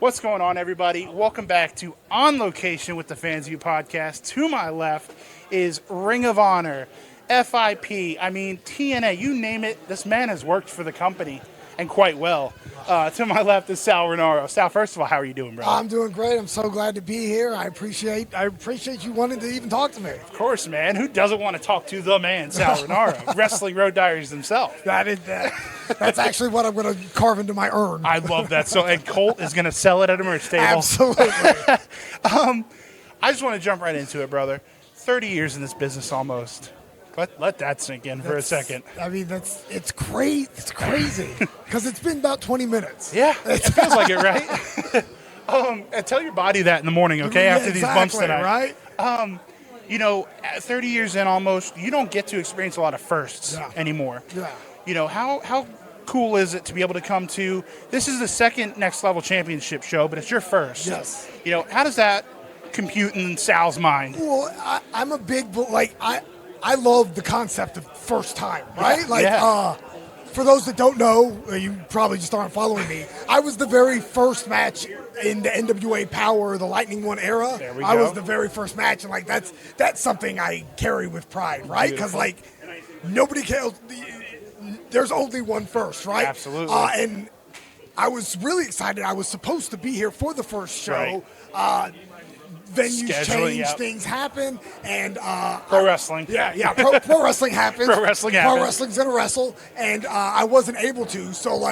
What's going on, everybody? Welcome back to On Location with the Fans View podcast. To my left is Ring of Honor, FIP, TNA, you name it. This man has worked for the company, and quite well. To my left is Sal Rinauro. Sal, first of all, how are you doing, bro? I'm doing great. I'm so glad to be here. I appreciate you wanting to even talk to me. Of course, man. Who doesn't want to talk to the man, Sal Rinauro? Wrestling Road Diaries himself. That's actually what I'm going to carve into my urn. I love that. So, and Colt is going to sell it at a merch table. Absolutely. I just want to jump right into it, brother. 30 years in this business almost. Let that sink in for a second. It's crazy. It's crazy because it's been about 20 minutes. Yeah, it feels like it, right? And tell your body that in the morning, okay? Yeah, after these bumps tonight, right? At 30 years in almost, you don't get to experience a lot of firsts anymore. Yeah. How cool is it to be able to come to? This is the second Next Level Championship show, but it's your first. Yes. How does that compute in Sal's mind? Well, I'm a big I love the concept of first time, right? For those that don't know, you probably just aren't following me. I was the very first match in the NWA Power, the Lightning One era. There we I go. was the very first match, and that's something I carry with pride, right? Because nobody cares. There's only one first, right? Absolutely. And I was really excited. I was supposed to be here for the first show. Right. Venues Scheduling, change, yep. Things happen, and Pro wrestling. Pro wrestling happens. Pro wrestling happens. Pro wrestling's gonna wrestle, and I wasn't able to. So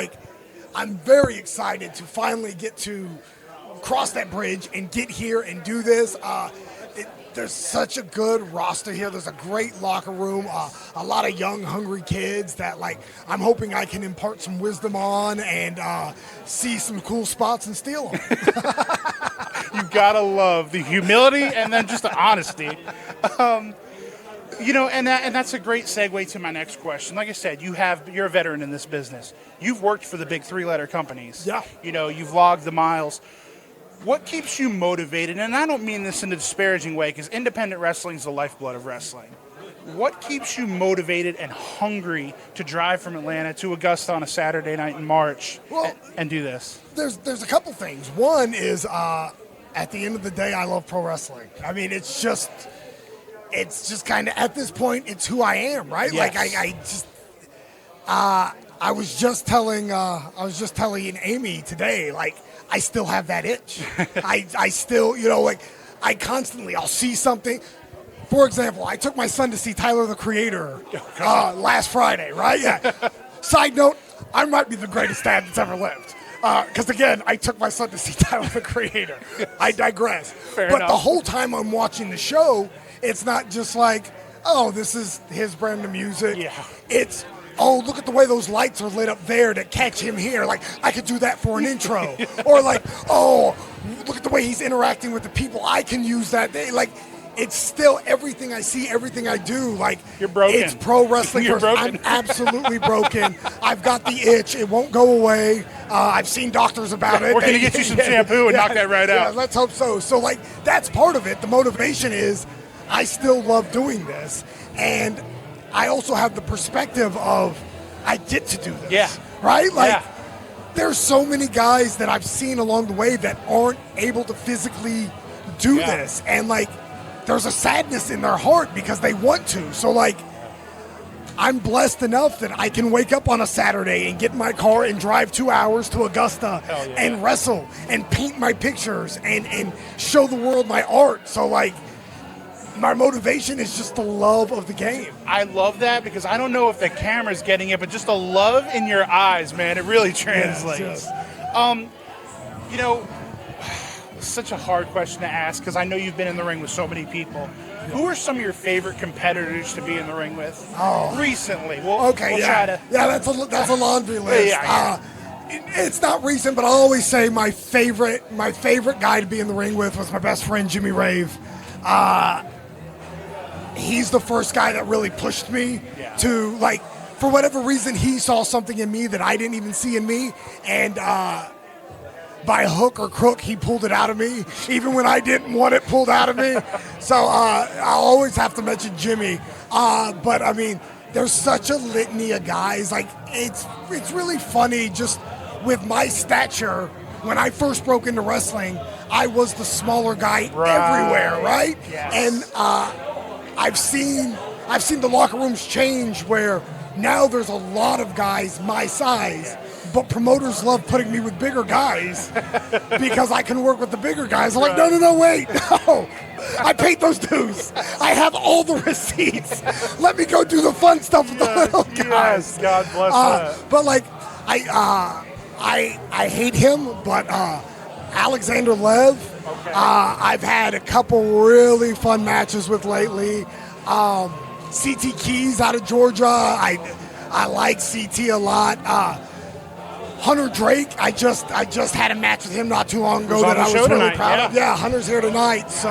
I'm very excited to finally get to cross that bridge and get here and do this. There's such a good roster here. There's a great locker room, a lot of young, hungry kids that I'm hoping I can impart some wisdom on and see some cool spots and steal them. You gotta love the humility and then just the honesty. And that's a great segue to my next question. Like I said, you're a veteran in this business. You've worked for the big three-letter companies. Yeah. You've logged the miles. What keeps you motivated? And I don't mean this in a disparaging way, because independent wrestling is the lifeblood of wrestling. What keeps you motivated and hungry to drive from Atlanta to Augusta on a Saturday night in March and do this? There's a couple things. One is, at the end of the day, I love pro wrestling. It's just kind of, at this point, it's who I am, right? Yes. I was just telling Amy today, I still have that itch. I still, I'll see something. For example, I took my son to see Tyler, the Creator, last Friday, right? Yeah. Side note, I might be the greatest dad that's ever lived. Because, again, I took my son to see Tyler, the Creator. I digress. Fair but enough. The whole time I'm watching the show, it's not just this is his brand of music. Yeah. It's, look at the way those lights are lit up there to catch him here. I could do that for an intro. Or look at the way he's interacting with the people. I can use that. It's still everything I see, everything I do. You're broken. It's pro wrestling. You're broken. I'm absolutely broken. I've got the itch. It won't go away. I've seen doctors about it. We're going to get you some shampoo and knock that right out. Yeah, let's hope so. So, that's part of it. The motivation is I still love doing this. And I also have the perspective of I get to do this. Yeah. Right? There's so many guys that I've seen along the way that aren't able to physically do this. And, there's a sadness in their heart because they want to. So, I'm blessed enough that I can wake up on a Saturday and get in my car and drive 2 hours to Augusta and wrestle and paint my pictures and show the world my art. So, my motivation is just the love of the game. I love that because I don't know if the camera's getting it, but just the love in your eyes, man, it really translates. Yes. It's such a hard question to ask because I know you've been in the ring with so many people. Who are some of your favorite competitors to be in the ring with recently? We'll try to. Yeah, that's a laundry list. It's not recent, but I always say my favorite guy to be in the ring with was my best friend Jimmy Rave. He's the first guy that really pushed me to for whatever reason he saw something in me that I didn't even see in me, and by hook or crook, he pulled it out of me, even when I didn't want it pulled out of me. So I'll always have to mention Jimmy. But there's such a litany of guys. It's really funny just with my stature when I first broke into wrestling, I was the smaller guy everywhere, right? Yes. And I've seen the locker rooms change where now there's a lot of guys my size, but promoters love putting me with bigger guys because I can work with the bigger guys. I'm like, no, wait, no. I paid those dues. I have all the receipts. Let me go do the fun stuff with the little guys. Yes, God bless that. But like, I hate him, but Alexander Lev, I've had a couple really fun matches with lately. CT Keys out of Georgia, I like CT a lot. Hunter Drake, I just had a match with him not too long ago that I was really proud of. Yeah, Hunter's here tonight. So,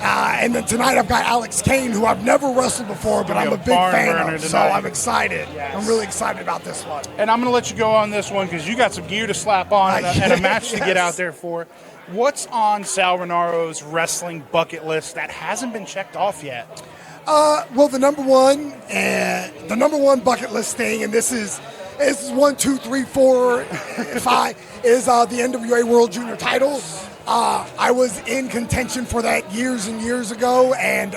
and then tonight I've got Alex Kane, who I've never wrestled before, but I'm a big fan of. So I'm excited. Yes. I'm really excited about this one. And I'm going to let you go on this one because you got some gear to slap on and a match to get out there for. What's on Sal Rinauro's wrestling bucket list that hasn't been checked off yet? Well, the number one bucket list thing, and this is 1, 2, 3, 4, 5, is the NWA World Junior title. I was in contention for that years and years ago, and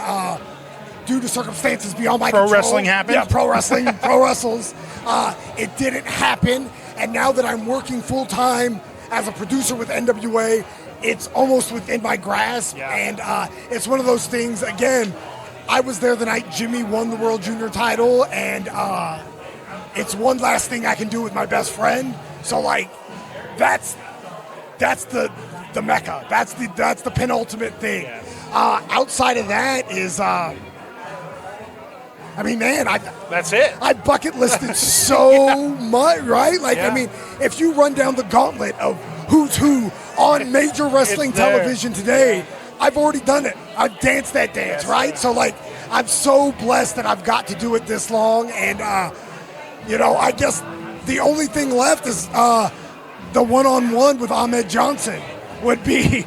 due to circumstances beyond my control. Pro wrestling happened? Yeah, pro wrestling, pro wrestles. It didn't happen, and now that I'm working full-time as a producer with NWA, it's almost within my grasp, and it's one of those things, again, I was there the night Jimmy won the World Junior title, and it's one last thing I can do with my best friend. So, like, that's the mecca. That's the penultimate thing. Outside of that is, I mean, man, that's it. I bucket listed so much, right? Like, I mean, if you run down the gauntlet of who's who on major wrestling television today, I've already done it. I've danced that dance, right? So, like, I'm so blessed that I've got to do it this long. And, you know, I guess the only thing left is the one-on-one with Ahmed Johnson would be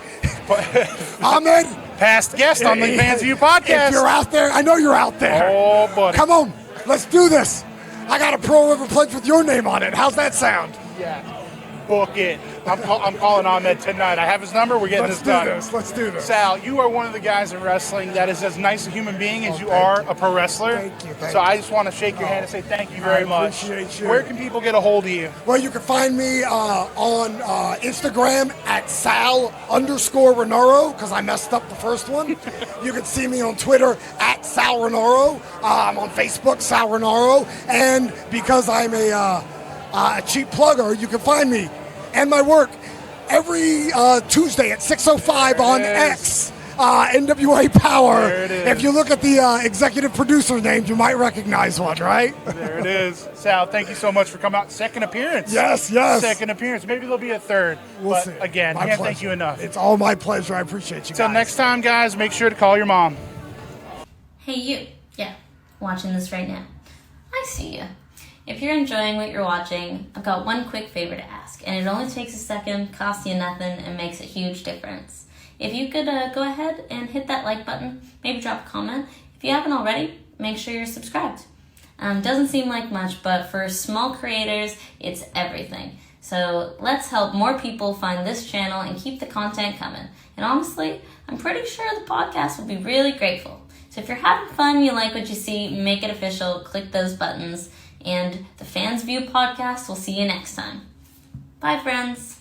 Ahmed. Past guest on the Fans View podcast. If you're out there, I know you're out there. Oh, buddy. Come on, let's do this. I got a Pro River pledge with your name on it. How's that sound? Yeah. Book it. I'm calling Ahmed tonight. I have his number. We're getting this done. Let's do this. Sal, you are one of the guys in wrestling that is as nice a human being as you are a pro wrestler. Thank you. So I just want to shake your hand and say thank you very much. Appreciate you. Where can people get a hold of you? Well, you can find me on Instagram at Sal_Rinauro, because I messed up the first one. You can see me on Twitter at Sal Rinauro. I'm on Facebook, Sal Rinauro. And because I'm a cheap plugger, you can find me and my work every Tuesday at 6:05 on X, NWA Power. There it is. If you look at the executive producer names, you might recognize one, right? There it is. Sal, thank you so much for coming out. Second appearance. Yes. Second appearance. Maybe there'll be a third. We'll see. Again, can't thank you enough. It's all my pleasure. I appreciate you. Till next time, guys, make sure to call your mom. Hey, you. Yeah, watching this right now. I see you. If you're enjoying what you're watching, I've got one quick favor to ask, and it only takes a second, costs you nothing, and makes a huge difference. If you could go ahead and hit that like button, maybe drop a comment. If you haven't already, make sure you're subscribed. Doesn't seem like much, but for small creators, it's everything. So let's help more people find this channel and keep the content coming. And honestly, I'm pretty sure the podcast will be really grateful. So if you're having fun, you like what you see, make it official, click those buttons. And the Fans View podcast, we'll see you next time. Bye, friends.